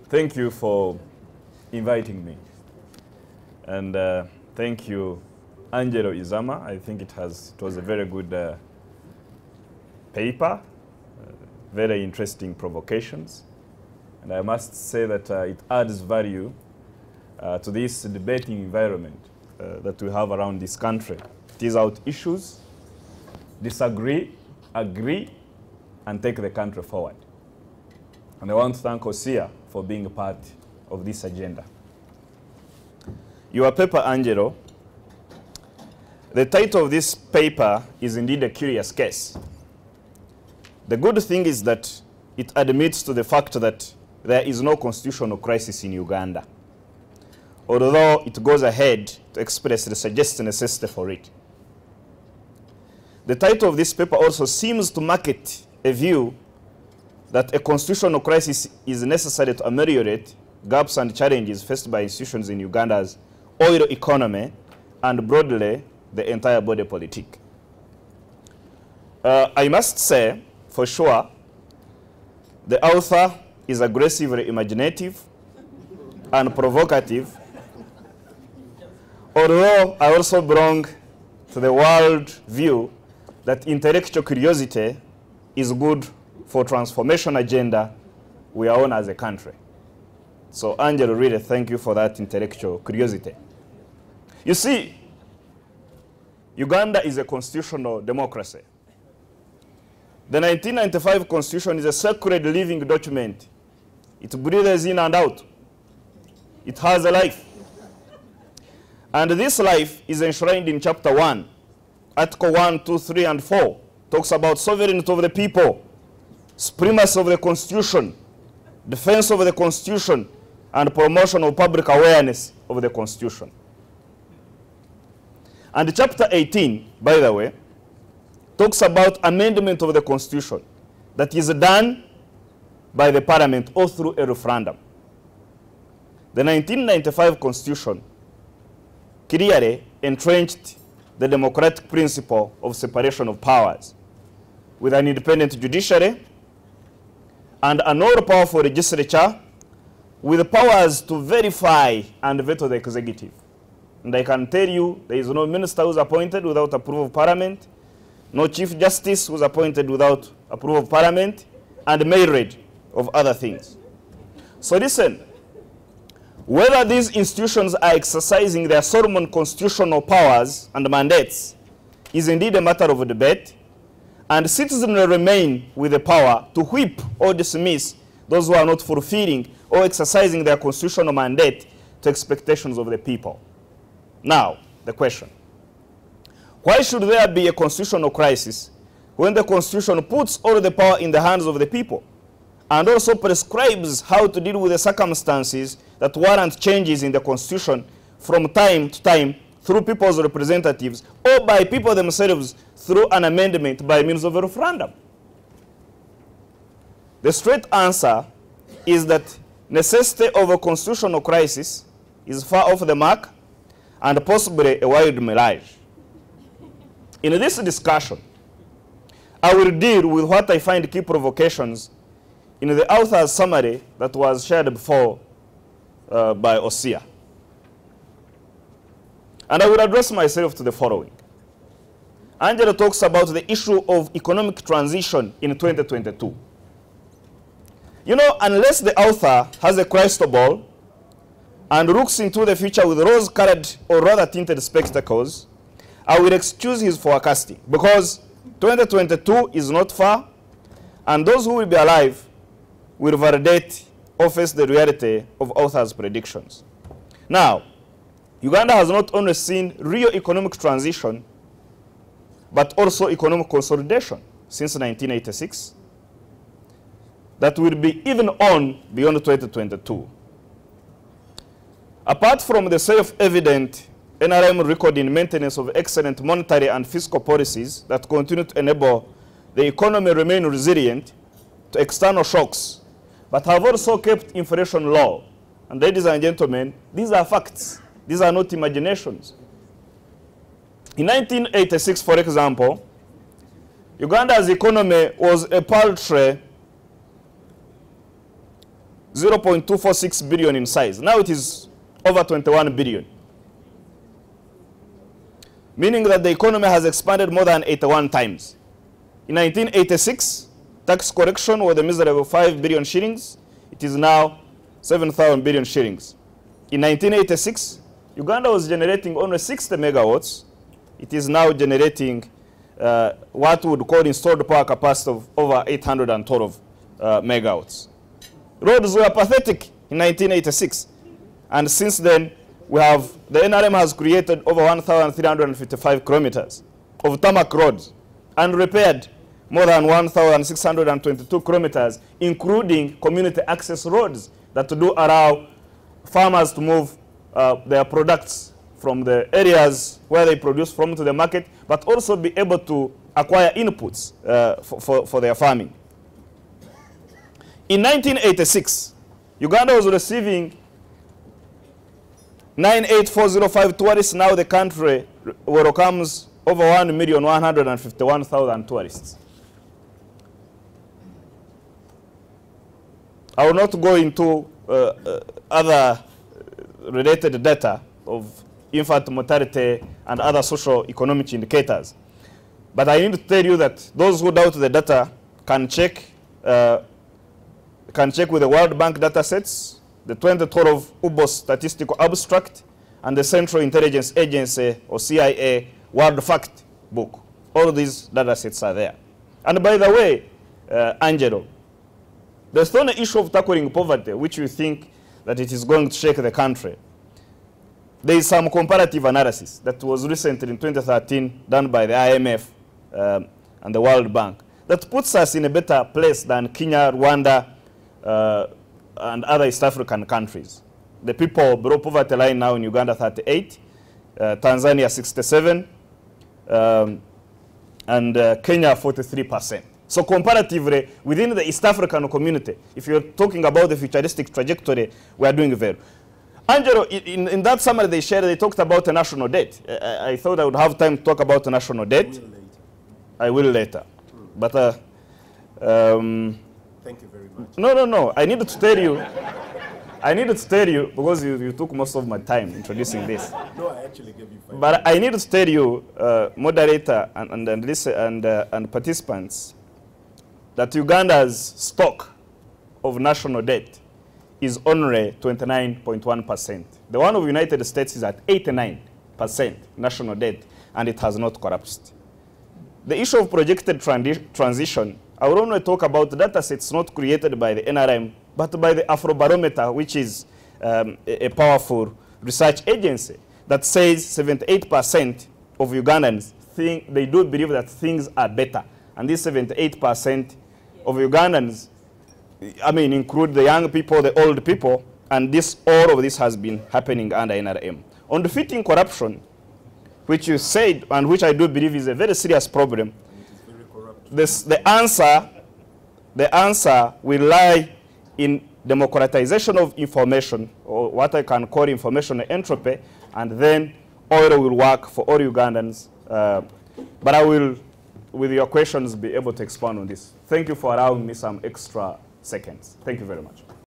Thank you for inviting me. And thank you, Angelo Izama. I think it was a very good paper, very interesting provocations. And I must say that it adds value to this debating environment that we have around this country. It is out issues, disagree, agree, and take the country forward. And I want to thank Osia for being a part of this agenda. Your paper, Angelo, the title of this paper is indeed a curious case. The good thing is that it admits to the fact that there is no constitutional crisis in Uganda, although it goes ahead to express the suggested necessity for it. The title of this paper also seems to market a view that a constitutional crisis is necessary to ameliorate gaps and challenges faced by institutions in Uganda's oil economy and broadly the entire body politic. I must say, for sure, the author is aggressively imaginative and provocative, although I also belong to the world view that intellectual curiosity is good for transformation agenda we are on as a country. So, Angelo, really thank you for that intellectual curiosity. You see, Uganda is a constitutional democracy. The 1995 Constitution is a sacred living document. It breathes in and out. It has a life. And this life is enshrined in Chapter 1. Article 1, 2, 3, and 4 talks about sovereignty of the people, supremacy of the Constitution, defense of the Constitution, and promotion of public awareness of the Constitution. And Chapter 18, by the way, talks about amendment of the Constitution that is done by the Parliament or through a referendum. The 1995 Constitution clearly entrenched the democratic principle of separation of powers with an independent judiciary and an all-powerful legislature with powers to verify and veto the executive. And I can tell you there is no minister who is appointed without approval of Parliament, no Chief Justice who is appointed without approval of Parliament, and myriad of other things. So listen, whether these institutions are exercising their sovereign constitutional powers and mandates is indeed a matter of debate, and citizens will remain with the power to whip or dismiss those who are not fulfilling or exercising their constitutional mandate to expectations of the people. Now, the question. Why should there be a constitutional crisis when the Constitution puts all the power in the hands of the people and also prescribes how to deal with the circumstances that warrant changes in the Constitution from time to time through people's representatives or by people themselves through an amendment by means of a referendum? The straight answer is that necessity of a constitutional crisis is far off the mark and possibly a wild mirage. In this discussion, I will deal with what I find key provocations in the author's summary that was shared before by Osia. And I will address myself to the following. Angelo talks about the issue of economic transition in 2022. You know, unless the author has a crystal ball and looks into the future with rose-colored or rather tinted spectacles, I will excuse his forecasting because 2022 is not far, and those who will be alive will validate or face the reality of author's predictions. Now, Uganda has not only seen real economic transition, but also economic consolidation since 1986 that will be even on beyond 2022. Apart from the self-evident NRM record in maintenance of excellent monetary and fiscal policies that continue to enable the economy remain resilient to external shocks, but have also kept inflation low. And ladies and gentlemen, these are facts. These are not imaginations. In 1986, for example, Uganda's economy was a paltry 0.246 billion in size. Now it is over 21 billion. Meaning that the economy has expanded more than 81 times. In 1986, tax correction was a miserable 5 billion shillings. It is now 7,000 billion shillings. In 1986, Uganda was generating only 60 megawatts. It is now generating what we would call installed power capacity of over 812 megawatts. Roads were pathetic in 1986. And since then, the NRM has created over 1,355 kilometers of tarmac roads and repaired more than 1,622 kilometers, including community access roads that do allow farmers to move their products from the areas where they produce from to the market, but also be able to acquire inputs for their farming. In 1986, Uganda was receiving 98405 tourists. Now the country welcomes over 1,151,000 tourists. I will not go into other related data of infant mortality and other social economic indicators. But I need to tell you that those who doubt the data can check with the World Bank data sets, the 2012 UBOS statistical abstract, and the Central Intelligence Agency or CIA World Fact book. All these data sets are there. And by the way, Angelo, there's not an issue of tackling poverty, which we think that it is going to shake the country. There is some comparative analysis that was recently in 2013 done by the IMF and the World Bank that puts us in a better place than Kenya, Rwanda, and other East African countries. The people below poverty line now in Uganda 38, Tanzania 67, and Kenya 43%. So comparatively, within the East African community, if you're talking about the futuristic trajectory, we are doing well. Angelo, in that summary they shared, they talked about the national debt. I thought I would have time to talk about the national debt. I will later. But thank you very much. No. I needed to tell you. I needed to tell you because you took most of my time introducing this. No, I actually gave you 5 But I needed to tell you, moderator and participants, that Uganda's stock of national debt is only 29.1%. The one of the United States is at 89% national debt, and it has not collapsed. The issue of projected transition, I will only talk about the data sets not created by the NRM, but by the Afrobarometer, which is a powerful research agency that says 78% of Ugandans think they do believe that things are better. And these 78% of Ugandans, I mean, include the young people, the old people, and all of this has been happening under NRM. On defeating corruption, which you said, and which I do believe is a very serious problem, the answer will lie in democratization of information, or what I can call information entropy, and then oil will work for all Ugandans. But I will, with your questions, be able to expand on this. Thank you for allowing me some extra seconds. Thank you very much.